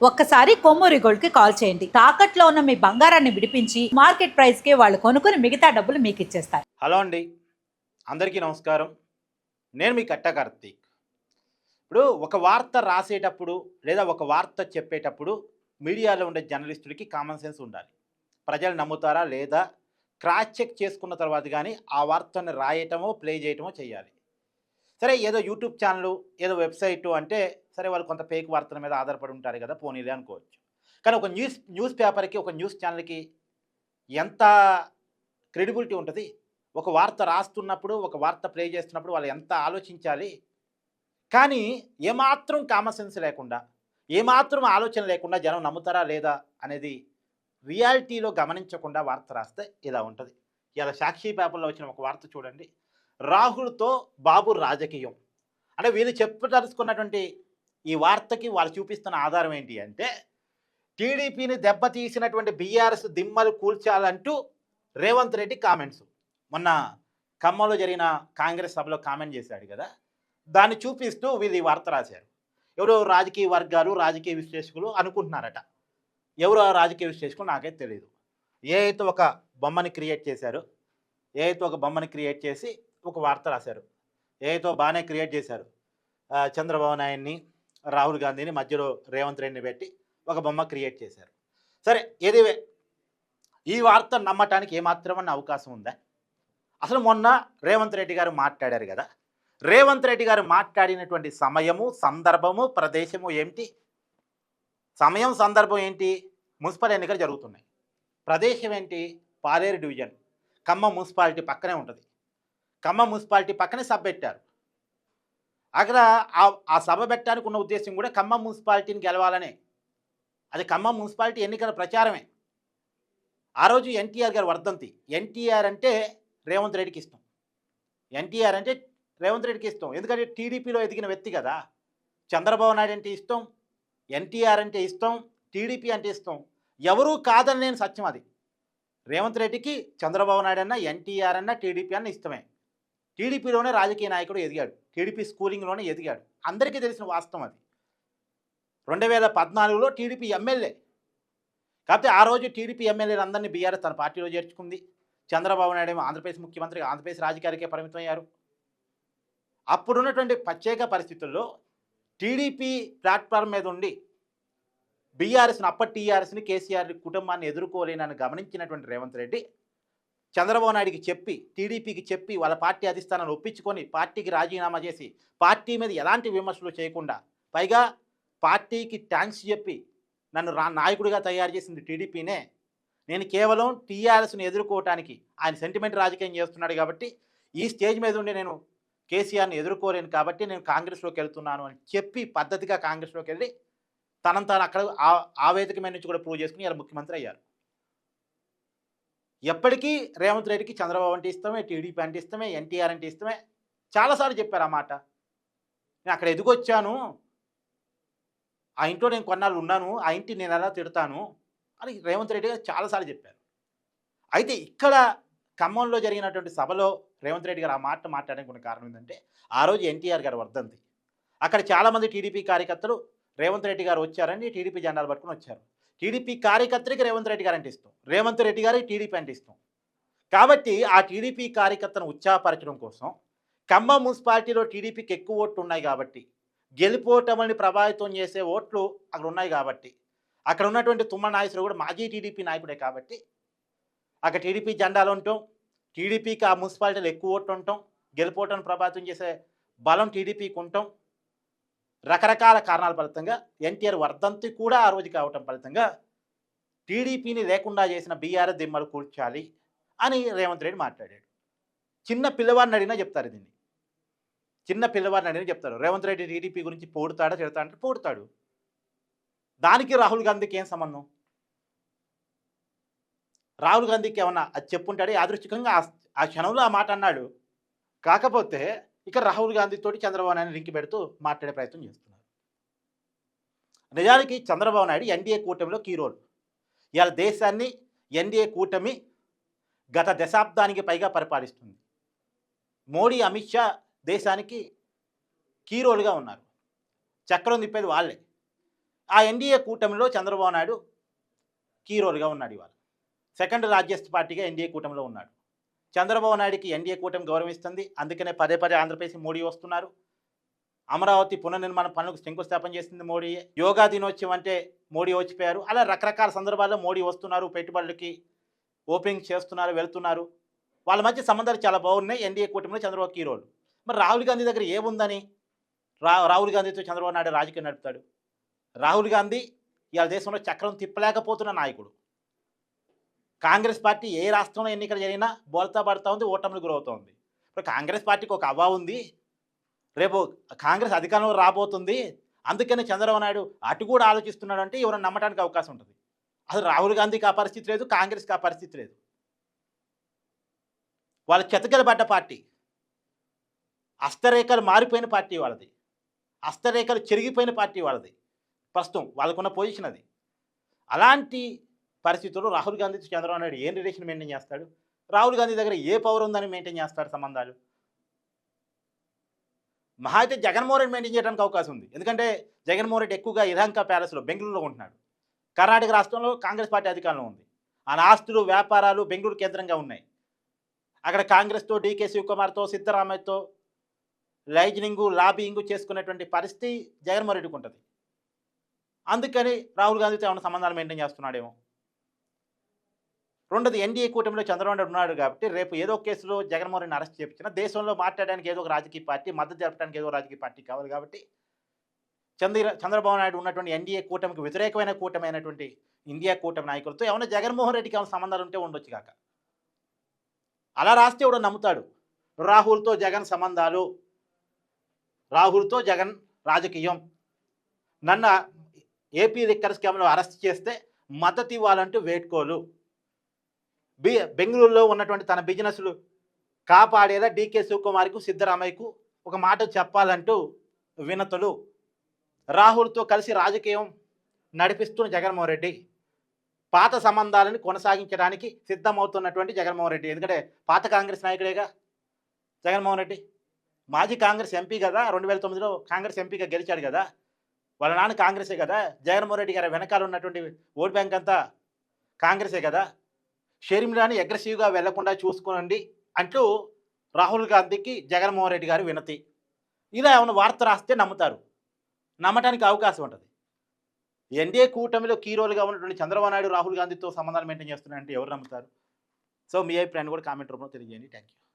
ఒక్కసారి కొమ్మూరి గోల్డ్ కి కాల్ చేయండి. తాకట్లో ఉన్న మీ బంగారాన్ని విడిపించి మార్కెట్ ప్రైస్ కి వాళ్ళు కొనుక్కుని మిగతా డబ్బులు మీకు ఇచ్చేస్తారు. హలో అండి, అందరికీ నమస్కారం. నేను మీ కట్ట కార్తీక్. ఇప్పుడు ఒక వార్త రాసేటప్పుడు లేదా ఒక వార్త చెప్పేటప్పుడు మీడియాలో ఉండే జర్నలిస్టుడికి కామన్ సెన్స్ ఉండాలి. ప్రజలు నమ్ముతారా లేదా క్రాస్ చెక్ చేసుకున్న తర్వాత కానీ ఆ వార్తను రాయటమో ప్లే చేయటమో చేయాలి. సరే, ఏదో యూట్యూబ్ ఛానల్, ఏదో వెబ్సైటు అంటే సరే వాళ్ళు కొంత ఫేక్ వార్తల మీద ఆధారపడి ఉంటారు కదా, పోనీలే అనుకోవచ్చు. కానీ ఒక న్యూస్ పేపర్కి, ఒక న్యూస్ ఛానల్కి ఎంత క్రెడిబిలిటీ ఉంటుంది? ఒక వార్త రాస్తున్నప్పుడు, ఒక వార్త ప్లే చేస్తున్నప్పుడు వాళ్ళు ఎంత ఆలోచించాలి? కానీ ఏమాత్రం కామన్ సెన్స్ లేకుండా, ఏమాత్రం ఆలోచన లేకుండా జనం నమ్ముతారా లేదా అనేది రియాలిటీలో గమనించకుండా వార్త రాస్తే ఇలా ఉంటుంది. ఇలా సాక్షి పేపర్లో వచ్చిన ఒక వార్త చూడండి. రాహుల్తో బాబు రాజకీయం అంటే వీళ్ళు చెప్పదలుచుకున్నటువంటి ఈ వార్తకి వాళ్ళు చూపిస్తున్న ఆధారం ఏంటి అంటే, టీడీపీని దెబ్బతీసినటువంటి బీఆర్ఎస్ దిమ్మలు కూల్చాలంటూ రేవంత్ రెడ్డి కామెంట్స్. మొన్న ఖమ్మంలో జరిగిన కాంగ్రెస్ సభలో కామెంట్ చేశాడు కదా, దాన్ని చూపిస్తూ వీళ్ళు ఈ వార్త రాశారు. ఎవరో రాజకీయ వర్గాలు, రాజకీయ విశ్లేషకులు అనుకుంటున్నారట. ఎవరు ఆ రాజకీయ విశ్లేషకులు నాకైతే తెలియదు. ఏ అయితే ఒక బొమ్మని క్రియేట్ చేశారు, ఏ అయితే ఒక బొమ్మని క్రియేట్ చేసి ఒక వార్త రాశారు, ఏ అయితే బాగానే క్రియేట్ చేశారు. చంద్రబాబు నాయుడిని, రాహుల్ గాంధీని మధ్యలో రేవంత్ రెడ్డిని పెట్టి ఒక బొమ్మ క్రియేట్ చేశారు. సరే, ఏదివే ఈ వార్త నమ్మటానికి ఏమాత్రమన్న అవకాశం ఉందా? అసలు మొన్న రేవంత్ రెడ్డి గారు మాట్లాడారు కదా, రేవంత్ రెడ్డి గారు మాట్లాడినటువంటి సమయము, సందర్భము, ప్రదేశము ఏమిటి? సమయం, సందర్భం ఏంటి? మున్సిపల్ ఎన్నికలు జరుగుతున్నాయి. ప్రదేశం ఏంటి? పాలేరు డివిజన్, ఖమ్మం మున్సిపాలిటీ పక్కనే ఉంటుంది. ఖమ్మం మున్సిపాలిటీ పక్కనే సభ పెట్టారు. అక్కడ ఆ సభ పెట్టడానికి ఉన్న ఉద్దేశం కూడా ఖమ్మం మున్సిపాలిటీని గెలవాలనే. అది ఖమ్మం మున్సిపాలిటీ ఎన్నికల ప్రచారమే. ఆ రోజు ఎన్టీఆర్ గారు వర్ధంతి. ఎన్టీఆర్ అంటే రేవంత్ రెడ్డికి ఇష్టం. ఎన్టీఆర్ అంటే రేవంత్ రెడ్డికి ఇష్టం. ఎందుకంటే టీడీపీలో ఎదిగిన వ్యక్తి కదా. చంద్రబాబు నాయుడు అంటే ఇష్టం, ఎన్టీఆర్ అంటే ఇష్టం, టీడీపీ అంటే ఇష్టం. ఎవరూ కాదని నేను సత్యం అది. రేవంత్ రెడ్డికి చంద్రబాబు నాయుడు అన్న, ఎన్టీఆర్ అన్న, టీడీపీ అన్న ఇష్టమే. టీడీపీలోనే రాజకీయ నాయకుడు ఎదిగాడు, టీడీపీ స్కూలింగ్లోనే ఎదిగాడు. అందరికీ తెలిసిన వాస్తవం అది. 2014లో టీడీపీ ఎమ్మెల్యే. కాకపోతే ఆ రోజు టీడీపీ ఎమ్మెల్యేలు అందరినీ బీఆర్ఎస్ తన పార్టీలో చేర్చుకుంది. చంద్రబాబు నాయుడు ఏమో ఆంధ్రప్రదేశ్ ముఖ్యమంత్రిగా ఆంధ్రప్రదేశ్ రాజకీయాలకే పరిమితమయ్యారు. అప్పుడున్నటువంటి ప్రత్యేక పరిస్థితుల్లో టీడీపీ ప్లాట్ఫామ్ మీద ఉండి బీఆర్ఎస్ని, అప్పటి టీఆర్ఎస్ని, కేసీఆర్ కుటుంబాన్ని ఎదుర్కోలేనని గమనించినటువంటి రేవంత్ రెడ్డి చంద్రబాబు నాయుడికి చెప్పి, టీడీపీకి చెప్పి, వాళ్ళ పార్టీ అధిష్టానాన్ని ఒప్పించుకొని పార్టీకి రాజీనామా చేసి, పార్టీ మీద ఎలాంటి విమర్శలు చేయకుండా, పైగా పార్టీకి థ్యాంక్స్ చెప్పి, నన్ను నాయకుడిగా తయారు చేసింది టీడీపీనే, నేను కేవలం టీఆర్ఎస్ని ఎదుర్కోవటానికి ఆయన సెంటిమెంట్ రాజకీయం చేస్తున్నాడు కాబట్టి ఈ స్టేజ్ మీద ఉండి నేను కేసీఆర్ని ఎదుర్కోలేను కాబట్టి నేను కాంగ్రెస్లోకి వెళ్తున్నాను అని చెప్పి పద్ధతిగా కాంగ్రెస్లోకి వెళ్ళి తనను తాను అక్కడ ఆ వేదిక మీద నుంచి కూడా ప్రూవ్ చేసుకుని ఇలా ముఖ్యమంత్రి అయ్యారు. ఎప్పటికీ రేవంత్ రెడ్డికి చంద్రబాబు అంటే ఇష్టమే, టీడీపీ అంటే ఇష్టమే, ఎన్టీఆర్ అంటే ఇష్టమే. చాలాసార్లు చెప్పారు ఆ మాట. నేను అక్కడ ఎదిగొచ్చాను, ఆ ఇంట్లో నేను కొన్నాళ్ళు ఉన్నాను, ఆ ఇంటి నేను ఎలా తిడతాను అని రేవంత్ రెడ్డి గారు చాలాసార్లు చెప్పారు. అయితే ఇక్కడ ఖమ్మంలో జరిగినటువంటి సభలో రేవంత్ రెడ్డి గారు ఆ మాట మాట్లాడడానికి ఉన్న కారణం ఏంటంటే, ఆ రోజు ఎన్టీఆర్ గారు వర్ధంతి. అక్కడ చాలామంది టీడీపీ కార్యకర్తలు రేవంత్ రెడ్డి గారు వచ్చారని టీడీపీ జెండాలు పట్టుకుని వచ్చారు. టీడీపీ కార్యకర్తలకి రేవంత్ రెడ్డి గారు అంటే ఇష్టం, రేవంత్ రెడ్డి గారికి టీడీపీ అంటే ఇష్టం. కాబట్టి ఆ టీడీపీ కార్యకర్తను ఉత్సాహపరచడం కోసం ఖమ్మం మున్సిపాలిటీలో టీడీపీకి ఎక్కువ ఓట్లు ఉన్నాయి కాబట్టి, గెలిపోవటమని ప్రభావితం చేసే ఓట్లు అక్కడ ఉన్నాయి కాబట్టి, అక్కడ ఉన్నటువంటి తుమ్మల నాగేశ్వరరావు కూడా మాజీ టీడీపీ నాయకుడే కాబట్టి అక్కడ టీడీపీ జెండాలు ఉండటం, టీడీపీకి ఆ మున్సిపాలిటీలో ఎక్కువ ఓట్లు ఉండటం, గెలిపోవటాన్ని ప్రభావితం చేసే బలం టీడీపీకి ఉండటం, రకరకాల కారణాల ఫలితంగా ఎన్టీఆర్ వర్ధంతి కూడా ఆ రోజు కావటం ఫలితంగా టీడీపీని లేకుండా చేసిన బీఆర్ఎస్ దిమ్మలు కూల్చాలి అని రేవంత్ రెడ్డి మాట్లాడాడు. చిన్న పిల్లవాడిని అడిగినా చెప్తారు దీన్ని. చిన్న పిల్లవాడిని అడిగినా చెప్తారు రేవంత్ రెడ్డి టీడీపీ గురించి పోడుతాడా, తిడతాడంటే పోడుతాడు. దానికి రాహుల్ గాంధీకి ఏం సంబంధం? రాహుల్ గాంధీకి ఏమన్నా అది చెప్పుంటాడే, యాదృచ్ఛికంగా ఆ క్షణంలో ఆ మాట అన్నాడు. కాకపోతే ఇక రాహుల్ గాంధీతోటి చంద్రబాబు నాయుడు లింక్ పెడుతూ మాట్లాడే ప్రయత్నం చేస్తున్నారు. నిజానికి చంద్రబాబు నాయుడు ఎన్డీఏ కూటమిలో కీ రోల్. ఇవాళ దేశాన్ని ఎన్డీఏ కూటమి గత దశాబ్దానికి పైగా పరిపాలిస్తుంది. మోడీ, అమిత్ షా దేశానికి కీ రోల్గా ఉన్నారు. చక్రం తిప్పేది వాళ్ళే. ఆ ఎన్డీఏ కూటమిలో చంద్రబాబు నాయుడు కీ రోల్గా ఉన్నాడు. ఇవాళ సెకండ్ లార్జెస్ట్ పార్టీగా ఎన్డీఏ కూటమిలో ఉన్నాడు. చంద్రబాబు నాయుడికి ఎన్డీఏ కూటమి గౌరవిస్తుంది. అందుకనే పదే పదే ఆంధ్రప్రదేశ్ మోడీ వస్తున్నారు. అమరావతి పునర్నిర్మాణ పనులకు శంకుస్థాపన చేసింది మోడీయే. యోగా దినోత్సవం అంటే మోడీ వచ్చిపోయారు. అలా రకరకాల సందర్భాల్లో మోడీ వస్తున్నారు, పెట్టుబడులకి ఓపెనింగ్ చేస్తున్నారు, వెళ్తున్నారు. వాళ్ళ మధ్య సంబంధాలు చాలా బాగున్నాయి. ఎన్డీఏ కూటమిలో చంద్రబాబు కీ రోల్. మరి రాహుల్ గాంధీ దగ్గర ఏముందని రాహుల్ గాంధీతో చంద్రబాబు నాయుడు రాజకీయం నడుపుతాడు? రాహుల్ గాంధీ ఇవాళ దేశంలో చక్రం తిప్పలేకపోతున్న నాయకుడు. కాంగ్రెస్ పార్టీ ఏ రాష్ట్రంలో ఎన్నికలు జరిగినా బోల్తా పడుతూ ఉంది, ఓటమికి గురవుతోంది. ఇప్పుడు కాంగ్రెస్ పార్టీకి ఒక అవ్వ ఉంది, రేపు కాంగ్రెస్ అధికారంలో రాబోతుంది, అందుకని చంద్రబాబు నాయుడు అటు కూడా ఆలోచిస్తున్నాడు అంటే ఎవరైనా నమ్మడానికి అవకాశం ఉంటుంది. అసలు రాహుల్ గాంధీకి ఆ పరిస్థితి లేదు, కాంగ్రెస్కి ఆ పరిస్థితి లేదు. వాళ్ళ చెతకలబడ్డ పార్టీ, హస్తరేఖలు మారిపోయిన పార్టీ వాళ్ళది, హస్తరేఖలు చెరిగిపోయిన పార్టీ వాళ్ళది. ప్రస్తుతం వాళ్ళకున్న పొజిషన్ అది. అలాంటి పరిస్థితుల్లో రాహుల్ గాంధీతో చంద్రబాబు నాయుడు ఏం రిలేషన్ మెయింటైన్ చేస్తాడు? రాహుల్ గాంధీ దగ్గర ఏ పవర్ ఉందని మెయింటైన్ చేస్తాడు సంబంధాలు? మహా అయితే జగన్మోహన్ రెడ్డి మెయింటైన్ చేయడానికి అవకాశం ఉంది. ఎందుకంటే జగన్మోహన్ రెడ్డి ఎక్కువగా ఇరాంకా ప్యాలెస్లో బెంగళూరులో ఉంటున్నాడు. కర్ణాటక రాష్ట్రంలో కాంగ్రెస్ పార్టీ అధికారంలో ఉంది. ఆయన ఆస్తులు, వ్యాపారాలు బెంగళూరు కేంద్రంగా ఉన్నాయి. అక్కడ కాంగ్రెస్తో, డీకే శివకుమార్తో, సిద్ధరామయ్యతో లైజనింగు, లాబింగు చేసుకునేటువంటి పరిస్థితి జగన్మోహన్ రెడ్డికి ఉంటుంది. అందుకని రాహుల్ గాంధీతో ఏమైనా సంబంధాలు మెయింటైన్ చేస్తున్నాడేమో. రెండోది, ఎన్డీఏ కూటమిలో చంద్రబాబు నాయుడు ఉన్నాడు కాబట్టి రేపు ఏదో కేసులో జగన్మోహన్ రెడ్డిని అరెస్ట్ చేయించినా దేశంలో మాట్లాడడానికి ఏదో ఒక రాజకీయ పార్టీ, మద్దతు జరపడానికి ఏదో రాజకీయ పార్టీ కావాలి. కాబట్టి చంద్రబాబు నాయుడు ఉన్నటువంటి ఎన్డీఏ కూటమికి వ్యతిరేకమైన కూటమి అయినటువంటి ఇండియా కూటమి నాయకులతో ఏమైనా జగన్మోహన్ రెడ్డికి ఏమైనా సంబంధాలు ఉంటే ఉండొచ్చు కాక. అలా రాస్తే ఎవడో నమ్ముతాడు. రాహుల్తో జగన్ సంబంధాలు, రాహుల్తో జగన్ రాజకీయం, నన్ను ఏపీ లిక్కర్ స్కామ్లో అరెస్ట్ చేస్తే మద్దతు ఇవ్వాలంటూ వేడ్కోలు, బెంగళూరులో ఉన్నటువంటి తన బిజినెస్లు కాపాడేలా డీకే శివకుమార్కు, సిద్ధరామయ్యకు ఒక మాట చెప్పాలంటూ వినతులు, రాహుల్తో కలిసి రాజకీయం నడిపిస్తున్న జగన్మోహన్ రెడ్డి, పాత సంబంధాలను కొనసాగించడానికి సిద్ధమవుతున్నటువంటి జగన్మోహన్ రెడ్డి. ఎందుకంటే పాత కాంగ్రెస్ నాయకుడేగా జగన్మోహన్ రెడ్డి, మాజీ కాంగ్రెస్ ఎంపీ కదా, 2009లో కాంగ్రెస్ ఎంపీగా గెలిచాడు కదా, వాళ్ళ నాన్న కాంగ్రెసే కదా, జగన్మోహన్ రెడ్డి గారి వెనకాల ఉన్నటువంటి ఓట్ బ్యాంక్ అంతా కాంగ్రెసే కదా, షర్మిలాని అగ్రెసివ్గా వెళ్లకుండా చూసుకోండి అంటూ రాహుల్ గాంధీకి జగన్మోహన్ రెడ్డి గారు వినతి. ఇలా ఏమైనా వార్త రాస్తే నమ్ముతారు, నమ్మటానికి అవకాశం ఉంటుంది. ఎన్డీఏ కూటమిలో కీ రోల్గా ఉన్నటువంటి చంద్రబాబు నాయుడు రాహుల్ గాంధీతో సంబంధాలు మెయింటైన్ చేస్తున్నారంటే ఎవరు నమ్ముతారు? సో మీ అభిప్రాయాన్ని కూడా కామెంట్ రూపంలో తెలియజేయండి. Thank you.